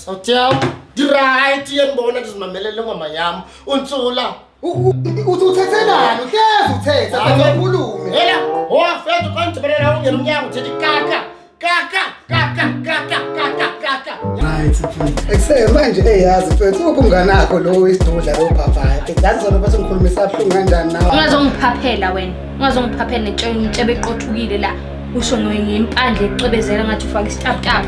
Awuthiyam, right yenibona ndizimamelele ngoma yami. Untsula. Uthethelana, ukeze uthetha akukhulume. Yela, wafethu xa ngidibelele ungena umnyango uthethi kaka. Right, mfethu. Ekuse manje eyazi mfethu ubunganakho lo wesidudla lo papaya. Yazi zona bese ngikhulumisa abhlungu kanjani nawe. Ungazongiphaphela wena. Ungazongiphaphela netshebe eqothukile la. Usho ngempandle ecwebezela ngathi ufaka isitaptap.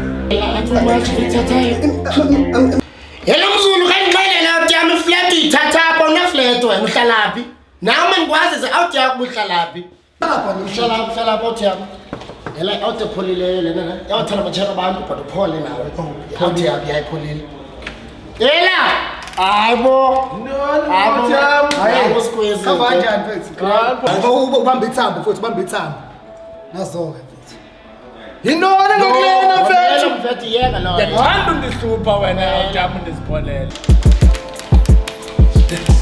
Yela mzulu kangiqele la utyama iflat uyithathapha uneflat wena uhlalaphi? Nami ngikwazi out yakho uhlalaphi? Baba Uhlala utyama. Yela out epholile lena. Yawathanda batshela abantu but uphole nawe. Out yakho yayipholile. Yela! Hayibo. Hayibo squeeze. Khamba kanjani mfethu? Ubamba ithambo mfethu, ubamba ithambo. Nazo-ke mfethu. Yinona ngokulena mfethu. Mfethu yeka lo. Yathanda undihlupha wena awujama undizipholela.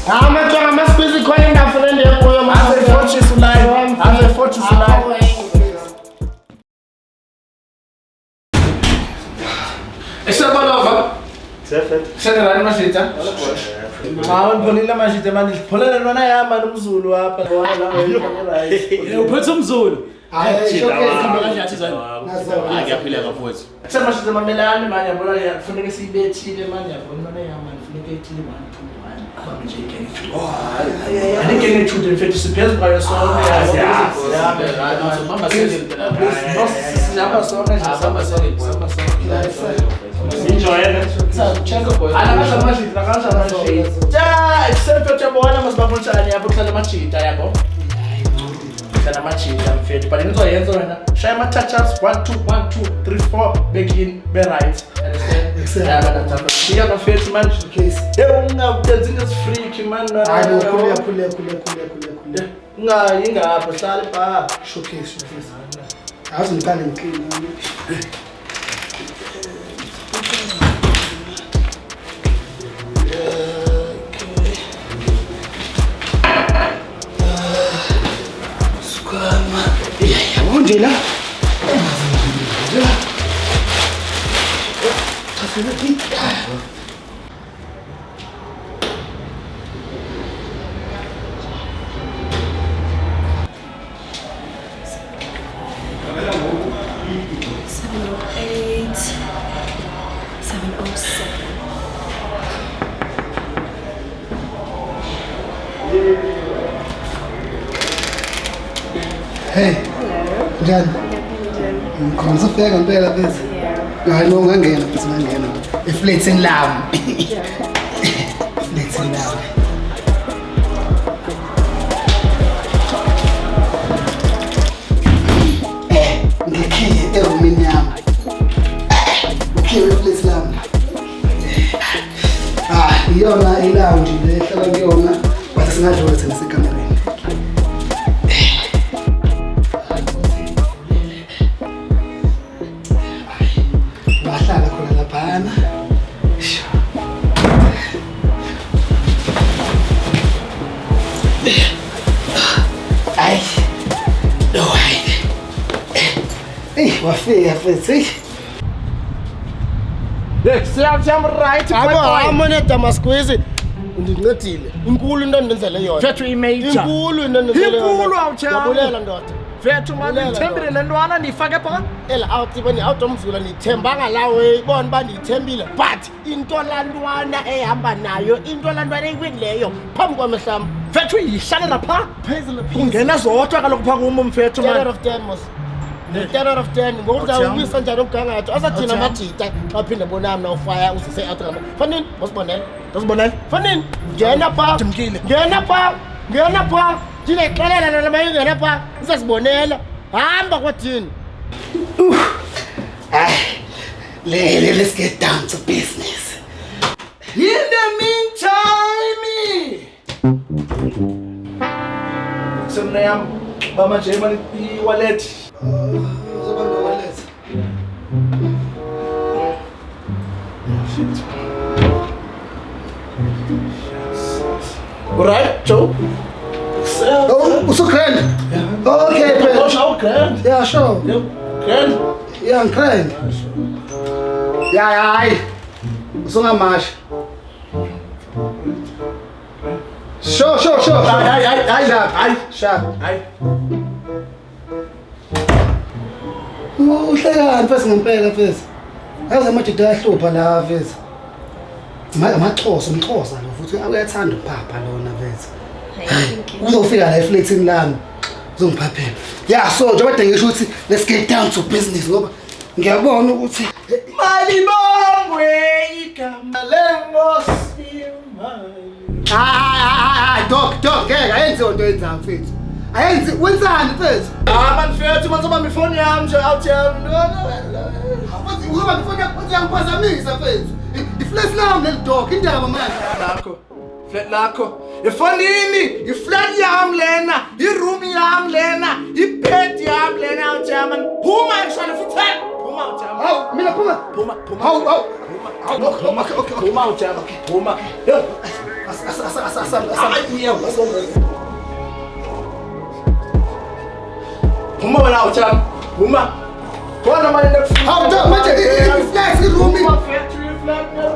Amathanga amasqueeze khona indafuna ndekuyo manje. Azefortune ulive. Azefortune ulive. Esabalova. Senelani mashita? Hawu ngipholile mashita manje sipholele lona yama nomzulu apha wona la right. Uphethe umzulu. Hayi, Khamba kanje athi zani. nazo-ke. Ngiyaphila mfowethu. Semashita mamelani manje yabona kufuneka sibethile manje yabona lona yama kufuneka ethile 1 2 1 kwami nje ikene. Oh hayi. Anikene chude mfethu siphezulu kwayo sonke yazi. Mama sele. Sihamba sonke nje sihamba sonke. Enjoy it. Check boy. Ala mashita kanjani manje? Ja, except yabona masibabonshani yabo kuhlala mashita yabo. Kana machita mfethu but ngizoyenza wena shaya ama touch ups 1 2 1 2 3 4 begin be right understand yeah man that's shaya mfethu manje case ungabenzi into freak man Hayi khuleka. ingapha hlala ba Showcase. Yazi ngikane ngiclean. Nje la. Hey. Njani? Khona sifika ngempela bese. Hayi no ngangena bese ngangena. Iflating lam. Iflating lam. Ngikhiye erumini yami. Ngikhiye iflating lam. Iyona ilounge le ehlala kuyona. Bese singadlula thina sekamereni. Wafika futhi. siyam right Amone Damasqueeze undincedile. Inkulu into endenzele yona. mfethu imajor Inkulu into endenzele yona. Inkulu awuthiyami. Yabulela ndoda. mfethu manje ngithembile lentwana nifake pha Ela awuthi out omzula nithembanga lawe ibona bandithembile but into lantwana ehamba nayo into lantwana eyikwinileyo phambi kwamehlami mfethu yihlalela pha phezulu kungena zodwa kaloku pha kumo mfethu terror man of 10 mos 10 of 10 ngokuthi uwisa njani umgangatho asathina amajita aphinde bonami na ufaya usise out ngama fanini mosibonela ndazibonela fanini ngena pha Ndimkile. ngena pha thina ixelela nala mayingena pha usasibonela hamba kwathini Let's get down to business. in the meantime semna yam bama nje mani i-wallet Uzoba no-wallet. Alright, Joe. Oh, so grand. Okay, Oh, man. show grand. Yeah, sure. Yep. Grand. Yeah, I'm grand. Yeah, Usungamasha. Sure. Hayi. Sharp. Hayi. Uhlekani mfethu ngempela mfethu. Yazi amajida ayahlupha la mfethu. Amaxhosa umxhosa lo futhi uyathanda uphapha lona mfethu. Uzofika la eflatini lami. Uzongiphaphela. Yeah, so njengoba ngisho ukuthi let's get down to business ngoba ngiyabona ukuthi Mali bongwe igama lengosi mali. Dog, ngeke ayenzi into yenzayo mfethu. Ayenzi wenzani mfethu? Man mfethu manzoba mifoni yami nje out yami. Uzoba ngifuna ukuthi yangiphazamisa mfethu. Iflash lami leli dog indaba manje. Flat lakho. Ifonini, iflat yami lena, iroom yami lena, ibed yami lena out yami. Phuma ngishona futhi. Phuma out yami. Hawu mina phuma. Phuma. Hawu. Okay. Phuma out yami. Phuma. Yo. Phuma wena out yami. Phuma. Khona manje nekufuna. Hawu dog manje iflash iroom. Phuma factory flat no.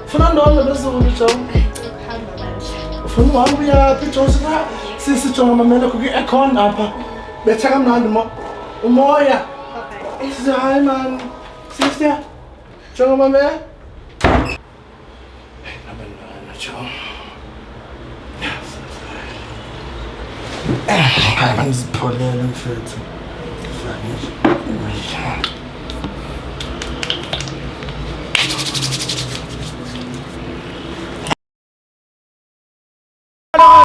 Fernando bezulu John. Ufuna uhambe uyaphi Xhosa? Sisijonga mamela kuki aircon apha. Betha kamnandi umoya. Okay. Isize hi man. Sister. Jonga mamela. Hey, nabelana John. Hayi manizipholele mfethu.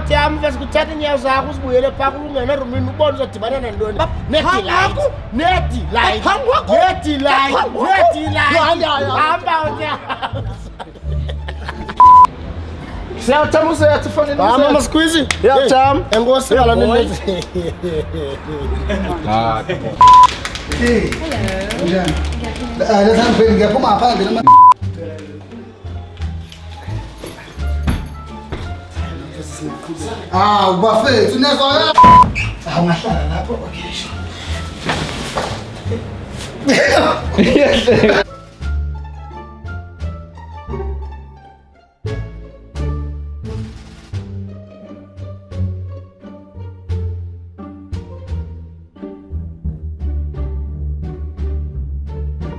Yami mfethu kuthatha inyawo zakho usibuyele phaka ungena roomini ubone uzodibana nantoni nedi light hamba utya Siyawuthama usethu fonini. mama squeezy Yawuthama. enkosi bala nedi Hey. Njani? Letha ngifike ngiyaphuma phandle nama. Ubafethu nezo ya. Ungahlala lapho okay.